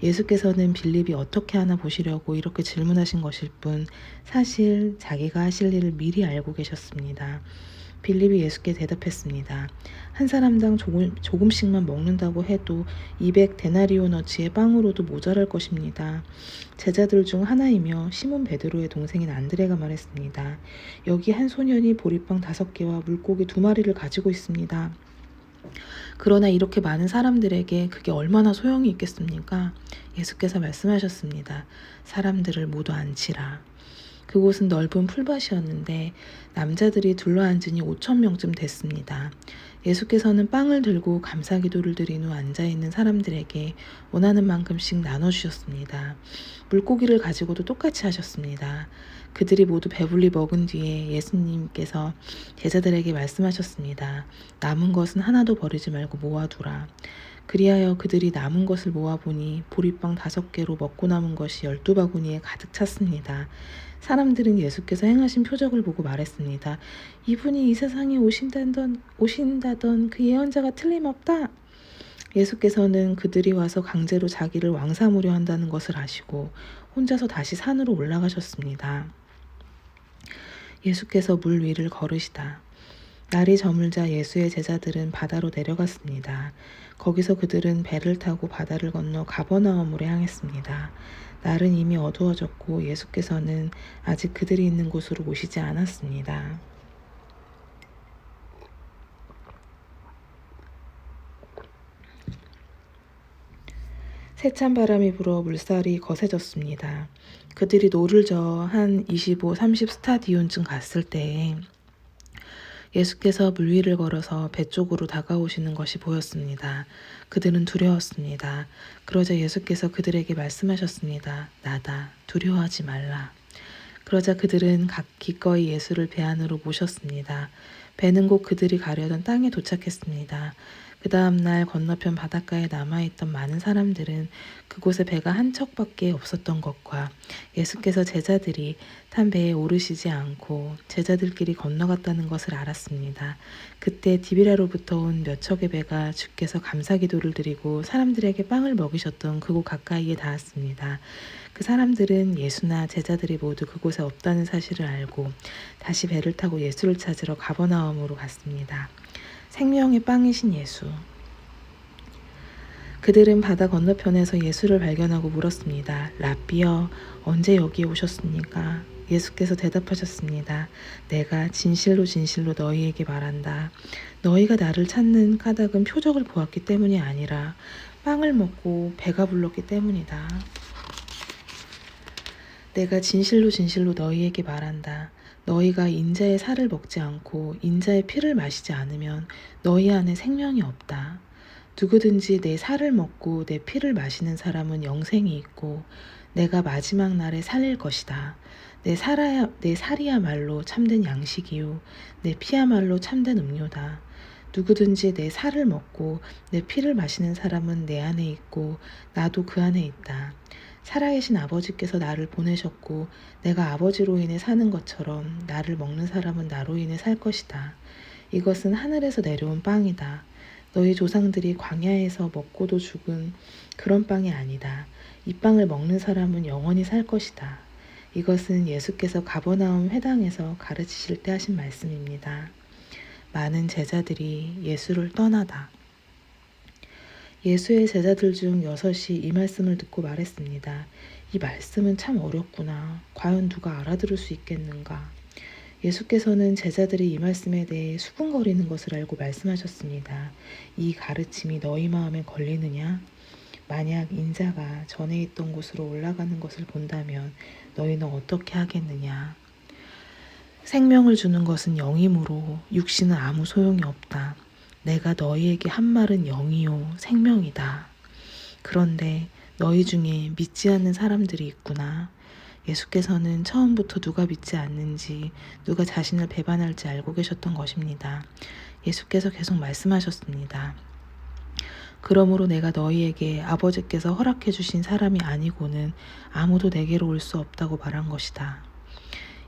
예수께서는 빌립이 어떻게 하나 보시려고 이렇게 질문하신 것일 뿐 사실 자기가 하실 일을 미리 알고 계셨습니다. 빌립이 예수께 대답했습니다. 한 사람당 조금씩만 먹는다고 해도 200데나리오너치의 빵으로도 모자랄 것입니다. 제자들 중 하나이며 시몬 베드로의 동생인 안드레가 말했습니다. 여기 한 소년이 보리빵 5개와 물고기 2마리를 가지고 있습니다. 그러나 이렇게 많은 사람들에게 그게 얼마나 소용이 있겠습니까? 예수께서 말씀하셨습니다. 사람들을 모두 앉히라. 그곳은 넓은 풀밭이었는데 남자들이 둘러앉으니 5,000명쯤 됐습니다. 예수께서는 빵을 들고 감사기도를 드린 후 앉아있는 사람들에게 원하는 만큼씩 나눠주셨습니다. 물고기를 가지고도 똑같이 하셨습니다. 그들이 모두 배불리 먹은 뒤에 예수님께서 제자들에게 말씀하셨습니다. 남은 것은 하나도 버리지 말고 모아두라. 그리하여 그들이 남은 것을 모아보니 보리빵 5개로 먹고 남은 것이 12바구니에 가득 찼습니다. 사람들은 예수께서 행하신 표적을 보고 말했습니다. 이분이 이 세상에 오신다던 그 예언자가 틀림없다. 예수께서는 그들이 와서 강제로 자기를 왕 삼으려 한다는 것을 아시고 혼자서 다시 산으로 올라가셨습니다. 예수께서 물 위를 걸으시다. 날이 저물자 예수의 제자들은 바다로 내려갔습니다. 거기서 그들은 배를 타고 바다를 건너 가버나움으로 향했습니다. 날은 이미 어두워졌고 예수께서는 아직 그들이 있는 곳으로 오시지 않았습니다. 세찬 바람이 불어 물살이 거세졌습니다. 그들이 노를 저어 한 25, 30 스타디온쯤 갔을 때에 예수께서 물 위를 걸어서 배 쪽으로 다가오시는 것이 보였습니다. 그들은 두려웠습니다. 그러자 예수께서 그들에게 말씀하셨습니다. 나다. 두려워하지 말라. 그러자 그들은 기꺼이 예수를 배 안으로 모셨습니다. 배는 곧 그들이 가려던 땅에 도착했습니다. 그 다음 날 건너편 바닷가에 남아있던 많은 사람들은 그곳에 배가 한 척밖에 없었던 것과 예수께서 제자들이 탄 배에 오르시지 않고 제자들끼리 건너갔다는 것을 알았습니다. 그때 디비라로부터 온 몇 척의 배가 주께서 감사기도를 드리고 사람들에게 빵을 먹이셨던 그곳 가까이에 닿았습니다. 그 사람들은 예수나 제자들이 모두 그곳에 없다는 사실을 알고 다시 배를 타고 예수를 찾으러 가버나움으로 갔습니다. 생명의 빵이신 예수. 그들은 바다 건너편에서 예수를 발견하고 물었습니다. 라비여, 언제 여기에 오셨습니까? 예수께서 대답하셨습니다. 내가 진실로 진실로 너희에게 말한다. 너희가 나를 찾는 까닭은 표적을 보았기 때문이 아니라 빵을 먹고 배가 불렀기 때문이다. 내가 진실로 진실로 너희에게 말한다. 너희가 인자의 살을 먹지 않고 인자의 피를 마시지 않으면 너희 안에 생명이 없다. 누구든지 내 살을 먹고 내 피를 마시는 사람은 영생이 있고 내가 마지막 날에 살릴 것이다. 내 살이야말로 참된 양식이요 내 피야말로 참된 음료다. 누구든지 내 살을 먹고 내 피를 마시는 사람은 내 안에 있고 나도 그 안에 있다. 살아계신 아버지께서 나를 보내셨고 내가 아버지로 인해 사는 것처럼 나를 먹는 사람은 나로 인해 살 것이다. 이것은 하늘에서 내려온 빵이다. 너희 조상들이 광야에서 먹고도 죽은 그런 빵이 아니다. 이 빵을 먹는 사람은 영원히 살 것이다. 이것은 예수께서 가버나움 회당에서 가르치실 때 하신 말씀입니다. 많은 제자들이 예수를 떠나다. 예수의 제자들 중 6이 이 말씀을 듣고 말했습니다. 이 말씀은 참 어렵구나. 과연 누가 알아들을 수 있겠는가? 예수께서는 제자들이 이 말씀에 대해 수군거리는 것을 알고 말씀하셨습니다. 이 가르침이 너희 마음에 걸리느냐? 만약 인자가 전에 있던 곳으로 올라가는 것을 본다면 너희는 어떻게 하겠느냐? 생명을 주는 것은 영이므로 육신은 아무 소용이 없다. 내가 너희에게 한 말은 영이요 생명이다. 그런데 너희 중에 믿지 않는 사람들이 있구나. 예수께서는 처음부터 누가 믿지 않는지, 누가 자신을 배반할지 알고 계셨던 것입니다. 예수께서 계속 말씀하셨습니다. 그러므로 내가 너희에게 아버지께서 허락해 주신 사람이 아니고는 아무도 내게로 올 수 없다고 말한 것이다.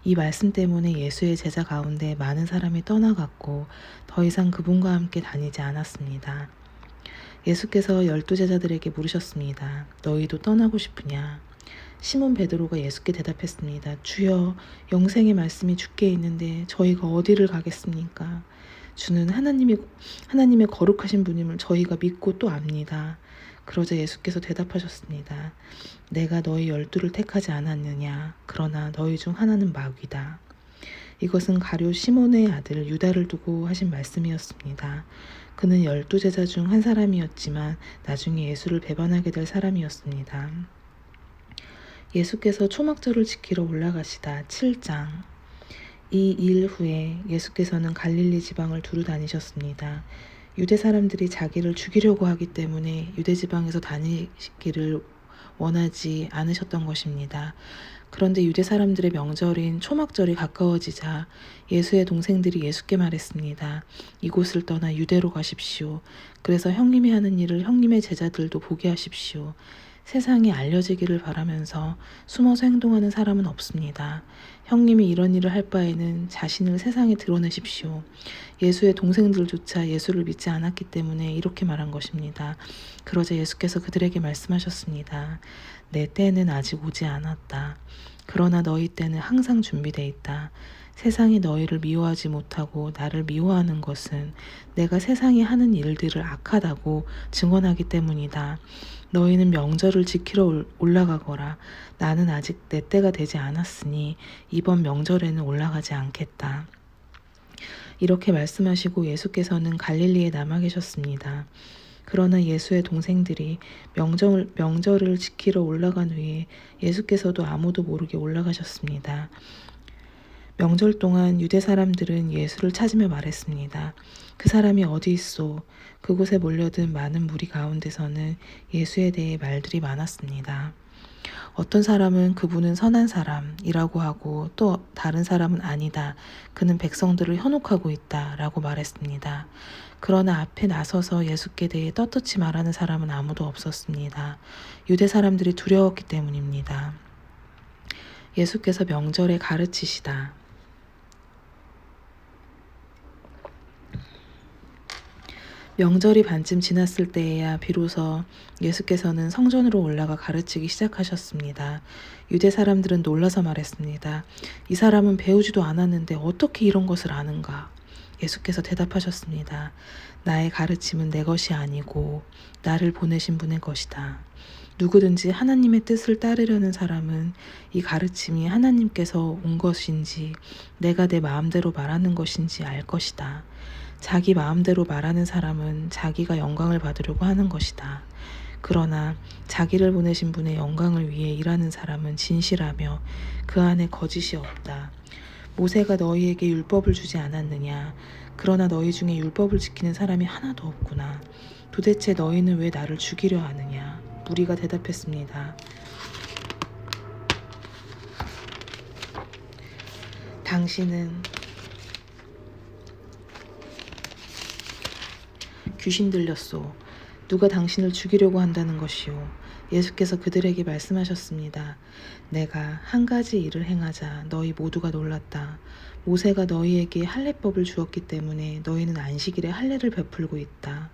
이 말씀 때문에 예수의 제자 가운데 많은 사람이 떠나갔고 더 이상 그분과 함께 다니지 않았습니다. 예수께서 12제자들에게 물으셨습니다. 너희도 떠나고 싶으냐? 시몬 베드로가 예수께 대답했습니다. 주여, 영생의 말씀이 주께 있는데 저희가 어디를 가겠습니까? 주는 하나님의 거룩하신 분임을 저희가 믿고 또 압니다. 그러자 예수께서 대답하셨습니다. 내가 너희 12를 택하지 않았느냐? 그러나 너희 중 하나는 마귀다. 이것은 가룟 시몬의 아들 유다를 두고 하신 말씀이었습니다. 그는 12제자 중 한 사람이었지만 나중에 예수를 배반하게 될 사람이었습니다. 예수께서 초막절을 지키러 올라가시다. 7장. 이 일 후에 예수께서는 갈릴리 지방을 두루 다니셨습니다. 유대 사람들이 자기를 죽이려고 하기 때문에 유대 지방에서 다니기를 원하지 않으셨던 것입니다. 그런데 유대 사람들의 명절인 초막절이 가까워지자 예수의 동생들이 예수께 말했습니다. 이곳을 떠나 유대로 가십시오. 그래서 형님이 하는 일을 형님의 제자들도 보게 하십시오. 세상에 알려지기를 바라면서 숨어서 행동하는 사람은 없습니다. 형님이 이런 일을 할 바에는 자신을 세상에 드러내십시오. 예수의 동생들조차 예수를 믿지 않았기 때문에 이렇게 말한 것입니다. 그러자 예수께서 그들에게 말씀하셨습니다. 내 때는 아직 오지 않았다. 그러나 너희 때는 항상 준비되어 있다. 세상이 너희를 미워하지 못하고 나를 미워하는 것은 내가 세상이 하는 일들을 악하다고 증언하기 때문이다. 너희는 명절을 지키러 올라가거라. 나는 아직 내 때가 되지 않았으니 이번 명절에는 올라가지 않겠다. 이렇게 말씀하시고 예수께서는 갈릴리에 남아 계셨습니다. 그러나 예수의 동생들이 명절을 지키러 올라간 후에 예수께서도 아무도 모르게 올라가셨습니다. 명절 동안 유대 사람들은 예수를 찾으며 말했습니다. 그 사람이 어디 있소? 그곳에 몰려든 많은 무리 가운데서는 예수에 대해 말들이 많았습니다. 어떤 사람은 그분은 선한 사람이라고 하고 또 다른 사람은 아니다. 그는 백성들을 현혹하고 있다 라고 말했습니다. 그러나 앞에 나서서 예수께 대해 떳떳이 말하는 사람은 아무도 없었습니다. 유대 사람들이 두려웠기 때문입니다. 예수께서 명절에 가르치시다. 명절이 반쯤 지났을 때에야 비로소 예수께서는 성전으로 올라가 가르치기 시작하셨습니다. 유대 사람들은 놀라서 말했습니다. 이 사람은 배우지도 않았는데 어떻게 이런 것을 아는가? 예수께서 대답하셨습니다. 나의 가르침은 내 것이 아니고 나를 보내신 분의 것이다. 누구든지 하나님의 뜻을 따르려는 사람은 이 가르침이 하나님께서 온 것인지 내가 내 마음대로 말하는 것인지 알 것이다. 자기 마음대로 말하는 사람은 자기가 영광을 받으려고 하는 것이다. 그러나 자기를 보내신 분의 영광을 위해 일하는 사람은 진실하며 그 안에 거짓이 없다. 모세가 너희에게 율법을 주지 않았느냐? 그러나 너희 중에 율법을 지키는 사람이 하나도 없구나. 도대체 너희는 왜 나를 죽이려 하느냐? 무리가 대답했습니다. 당신은 귀신 들렸소. 누가 당신을 죽이려고 한다는 것이요. 예수께서 그들에게 말씀하셨습니다. 내가 한 가지 일을 행하자 너희 모두가 놀랐다. 모세가 너희에게 할례법을 주었기 때문에 너희는 안식일에 할례를 베풀고 있다.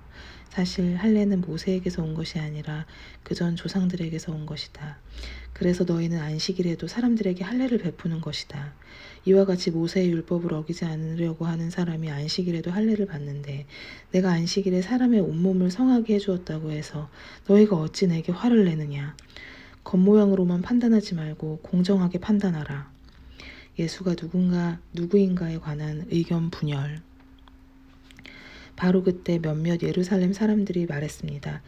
사실 할례는 모세에게서 온 것이 아니라 그전 조상들에게서 온 것이다. 그래서 너희는 안식일에도 사람들에게 할례를 베푸는 것이다. 이와 같이 모세의 율법을 어기지 않으려고 하는 사람이 안식일에도 할례를 받는데 내가 안식일에 사람의 온몸을 성하게 해주었다고 해서 너희가 어찌 내게 화를 내느냐. 겉모양으로만 판단하지 말고 공정하게 판단하라. 예수가 누구인가에 관한 의견 분열. 바로 그때 몇몇 예루살렘 사람들이 말했습니다.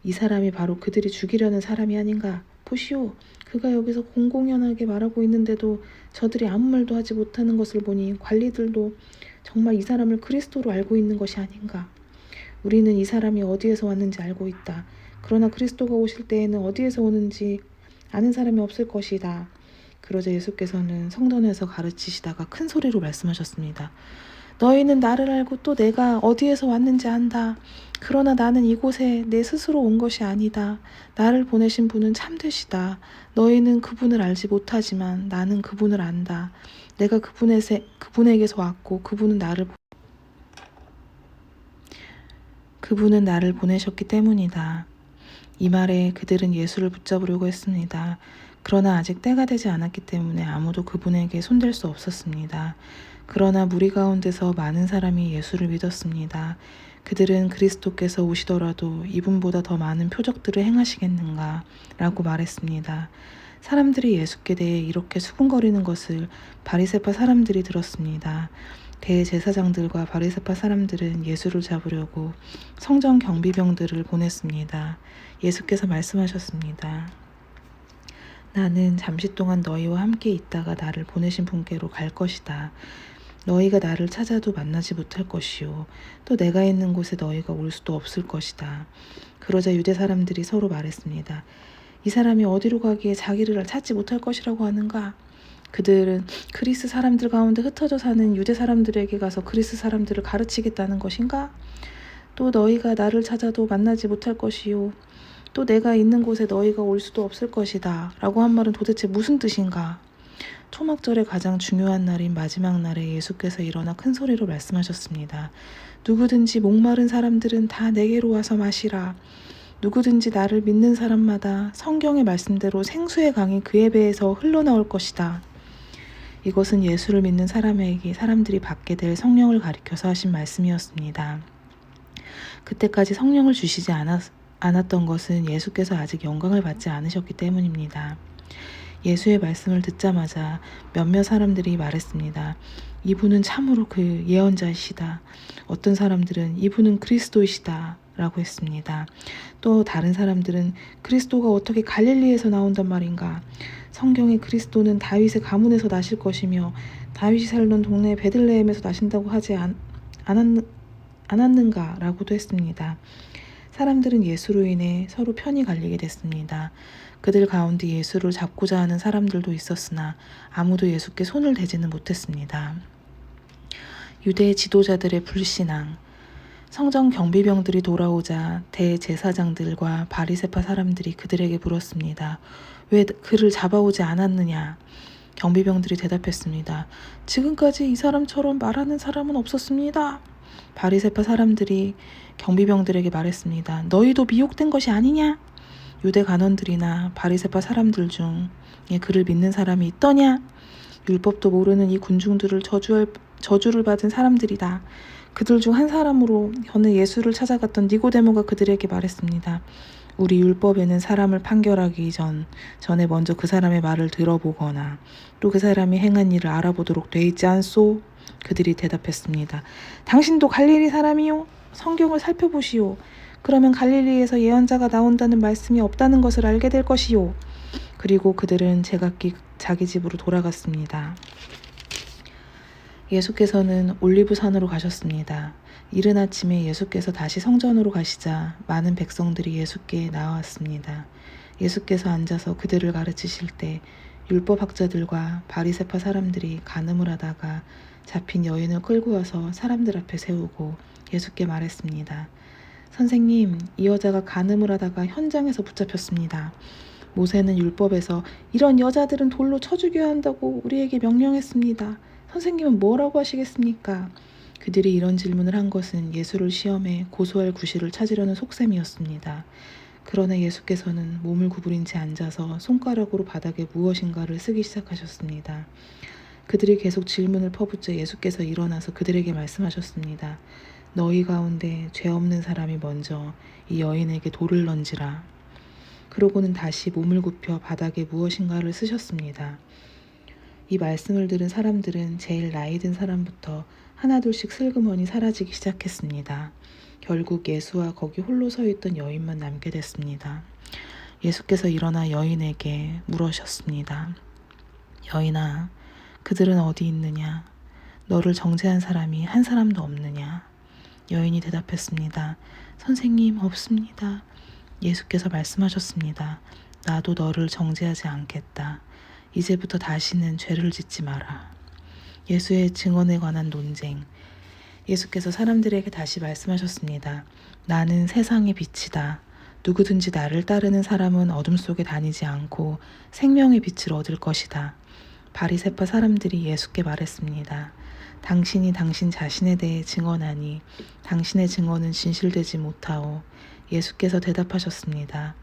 이 사람이 바로 그들이 죽이려는 사람이 아닌가? 보시오. 그가 여기서 공공연하게 말하고 있는데도 저들이 아무 말도 하지 못하는 것을 보니 관리들도 정말 이 사람을 그리스도로 알고 있는 것이 아닌가? 우리는 이 사람이 어디에서 왔는지 알고 있다. 그러나 그리스도가 오실 때에는 어디에서 오는지 아는 사람이 없을 것이다. 그러자 예수께서는 성전에서 가르치시다가 큰 소리로 말씀하셨습니다. 너희는 나를 알고 또 내가 어디에서 왔는지 안다. 그러나 나는 이곳에 내 스스로 온 것이 아니다. 나를 보내신 분은 참되시다. 너희는 그분을 알지 못하지만 나는 그분을 안다. 내가 그분에게서 왔고 그분은 나를 보내셨기 때문이다. 이 말에 그들은 예수를 붙잡으려고 했습니다. 그러나 아직 때가 되지 않았기 때문에 아무도 그분에게 손댈 수 없었습니다. 그러나 무리 가운데서 많은 사람이 예수를 믿었습니다. 그들은 그리스도께서 오시더라도 이분보다 더 많은 표적들을 행하시겠는가 라고 말했습니다. 사람들이 예수께 대해 이렇게 수군거리는 것을 바리새파 사람들이 들었습니다. 대제사장들과 바리새파 사람들은 예수를 잡으려고 성전 경비병들을 보냈습니다. 예수께서 말씀하셨습니다. 나는 잠시 동안 너희와 함께 있다가 나를 보내신 분께로 갈 것이다. 너희가 나를 찾아도 만나지 못할 것이요. 또 내가 있는 곳에 너희가 올 수도 없을 것이다. 그러자 유대 사람들이 서로 말했습니다. 이 사람이 어디로 가기에 자기를 찾지 못할 것이라고 하는가? 그들은 그리스 사람들 가운데 흩어져 사는 유대 사람들에게 가서 그리스 사람들을 가르치겠다는 것인가? 또 너희가 나를 찾아도 만나지 못할 것이요. 또 내가 있는 곳에 너희가 올 수도 없을 것이다. 라고 한 말은 도대체 무슨 뜻인가? 초막절의 가장 중요한 날인 마지막 날에 예수께서 일어나 큰 소리로 말씀하셨습니다. 누구든지 목마른 사람들은 다 내게로 와서 마시라. 누구든지 나를 믿는 사람마다 성경의 말씀대로 생수의 강이 그의 배에서 흘러나올 것이다. 이것은 예수를 믿는 사람에게 사람들이 받게 될 성령을 가리켜서 하신 말씀이었습니다. 그때까지 성령을 주시지 않았던 것은 예수께서 아직 영광을 받지 않으셨기 때문입니다. 예수의 말씀을 듣자마자 몇몇 사람들이 말했습니다. 이분은 참으로 그 예언자이시다. 어떤 사람들은 이분은 그리스도이시다 라고 했습니다. 또 다른 사람들은 그리스도가 어떻게 갈릴리에서 나온단 말인가? 성경의 그리스도는 다윗의 가문에서 나실 것이며 다윗이 살던 동네 베들레헴에서 나신다고 하지 않았는가? 라고도 했습니다. 사람들은 예수로 인해 서로 편이 갈리게 됐습니다. 그들 가운데 예수를 잡고자 하는 사람들도 있었으나 아무도 예수께 손을 대지는 못했습니다. 유대 지도자들의 불신앙. 성전 경비병들이 돌아오자 대제사장들과 바리새파 사람들이 그들에게 물었습니다. 왜 그를 잡아오지 않았느냐? 경비병들이 대답했습니다. 지금까지 이 사람처럼 말하는 사람은 없었습니다. 바리새파 사람들이 경비병들에게 말했습니다. 너희도 미혹된 것이 아니냐? 유대 간원들이나 바리새파 사람들 중에 그를 믿는 사람이 있더냐? 율법도 모르는 이 군중들을 저주를 받은 사람들이다. 그들 중 한 사람으로 전에 예수를 찾아갔던 니고데모가 그들에게 말했습니다. 우리 율법에는 사람을 판결하기 전에 먼저 그 사람의 말을 들어보거나 또 그 사람이 행한 일을 알아보도록 돼 있지 않소? 그들이 대답했습니다. 당신도 갈릴리 사람이요? 성경을 살펴보시오. 그러면 갈릴리에서 예언자가 나온다는 말씀이 없다는 것을 알게 될 것이요. 그리고 그들은 제각기 자기 집으로 돌아갔습니다. 예수께서는 올리브산으로 가셨습니다. 이른 아침에 예수께서 다시 성전으로 가시자 많은 백성들이 예수께 나왔습니다. 예수께서 앉아서 그들을 가르치실 때 율법학자들과 바리새파 사람들이 간음을 하다가 잡힌 여인을 끌고 와서 사람들 앞에 세우고 예수께 말했습니다. 선생님, 이 여자가 간음을 하다가 현장에서 붙잡혔습니다. 모세는 율법에서 이런 여자들은 돌로 쳐 죽여야 한다고 우리에게 명령했습니다. 선생님은 뭐라고 하시겠습니까? 그들이 이런 질문을 한 것은 예수를 시험해 고소할 구실을 찾으려는 속셈이었습니다. 그러나 예수께서는 몸을 구부린 채 앉아서 손가락으로 바닥에 무엇인가를 쓰기 시작하셨습니다. 그들이 계속 질문을 퍼붓자 예수께서 일어나서 그들에게 말씀하셨습니다. 너희 가운데 죄 없는 사람이 먼저 이 여인에게 돌을 던지라. 그러고는 다시 몸을 굽혀 바닥에 무엇인가를 쓰셨습니다. 이 말씀을 들은 사람들은 제일 나이 든 사람부터 하나둘씩 슬그머니 사라지기 시작했습니다. 결국 예수와 거기 홀로 서 있던 여인만 남게 됐습니다. 예수께서 일어나 여인에게 물으셨습니다. 여인아, 그들은 어디 있느냐? 너를 정죄한 사람이 한 사람도 없느냐? 여인이 대답했습니다. 선생님, 없습니다. 예수께서 말씀하셨습니다. 나도 너를 정죄하지 않겠다. 이제부터 다시는 죄를 짓지 마라. 예수의 증언에 관한 논쟁. 예수께서 사람들에게 다시 말씀하셨습니다. 나는 세상의 빛이다. 누구든지 나를 따르는 사람은 어둠 속에 다니지 않고 생명의 빛을 얻을 것이다. 바리새파 사람들이 예수께 말했습니다. 당신이 당신 자신에 대해 증언하니 당신의 증언은 진실되지 못하오. 예수께서 대답하셨습니다.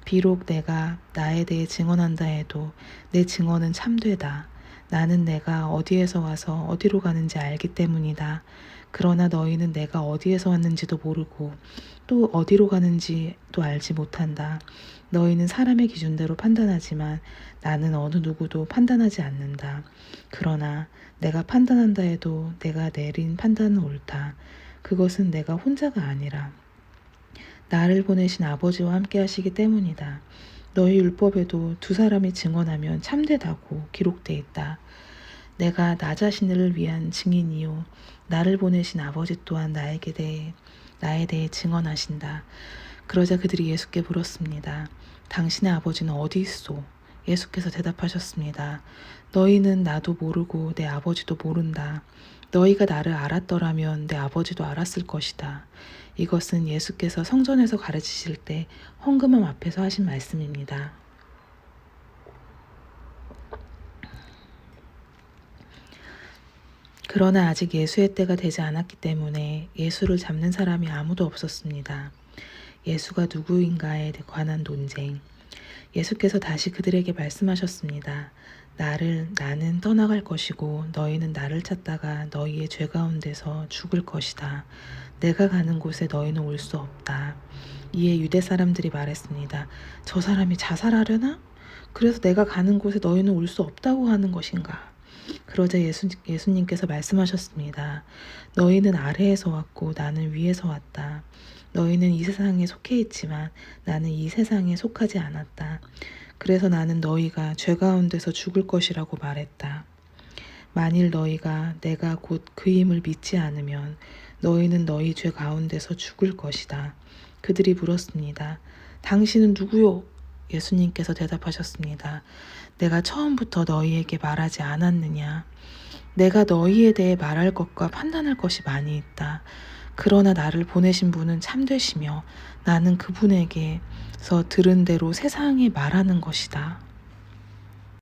비록 내가 나에 대해 증언한다 해도 내 증언은 참되다. 나는 내가 어디에서 와서 어디로 가는지 알기 때문이다. 그러나 너희는 내가 어디에서 왔는지도 모르고 또 어디로 가는지도 알지 못한다. 너희는 사람의 기준대로 판단하지만 나는 어느 누구도 판단하지 않는다. 그러나 내가 판단한다 해도 내가 내린 판단은 옳다. 그것은 내가 혼자가 아니라 나를 보내신 아버지와 함께 하시기 때문이다. 너희 율법에도 두 사람이 증언하면 참되다고 기록돼 있다. 내가 나 자신을 위한 증인이요 나를 보내신 아버지 또한 나에 대해 증언하신다. 그러자 그들이 예수께 물었습니다. 당신의 아버지는 어디 있소? 예수께서 대답하셨습니다. 너희는 나도 모르고 내 아버지도 모른다. 너희가 나를 알았더라면 내 아버지도 알았을 것이다. 이것은 예수께서 성전에서 가르치실 때 헌금함 앞에서 하신 말씀입니다. 그러나 아직 예수의 때가 되지 않았기 때문에 예수를 잡는 사람이 아무도 없었습니다. 예수가 누구인가에 관한 논쟁. 예수께서 다시 그들에게 말씀하셨습니다. 나는 떠나갈 것이고 너희는 나를 찾다가 너희의 죄 가운데서 죽을 것이다. 내가 가는 곳에 너희는 올 수 없다. 이에 유대 사람들이 말했습니다. 저 사람이 자살하려나? 그래서 내가 가는 곳에 너희는 올 수 없다고 하는 것인가? 그러자 예수님께서 말씀하셨습니다. 너희는 아래에서 왔고 나는 위에서 왔다. 너희는 이 세상에 속해 있지만 나는 이 세상에 속하지 않았다. 그래서 나는 너희가 죄 가운데서 죽을 것이라고 말했다. 만일 너희가 내가 곧 그임을 믿지 않으면 너희는 너희 죄 가운데서 죽을 것이다. 그들이 물었습니다. 당신은 누구요? 예수님께서 대답하셨습니다. 내가 처음부터 너희에게 말하지 않았느냐? 내가 너희에 대해 말할 것과 판단할 것이 많이 있다. 그러나 나를 보내신 분은 참되시며 나는 그분에게서 들은 대로 세상에 말하는 것이다.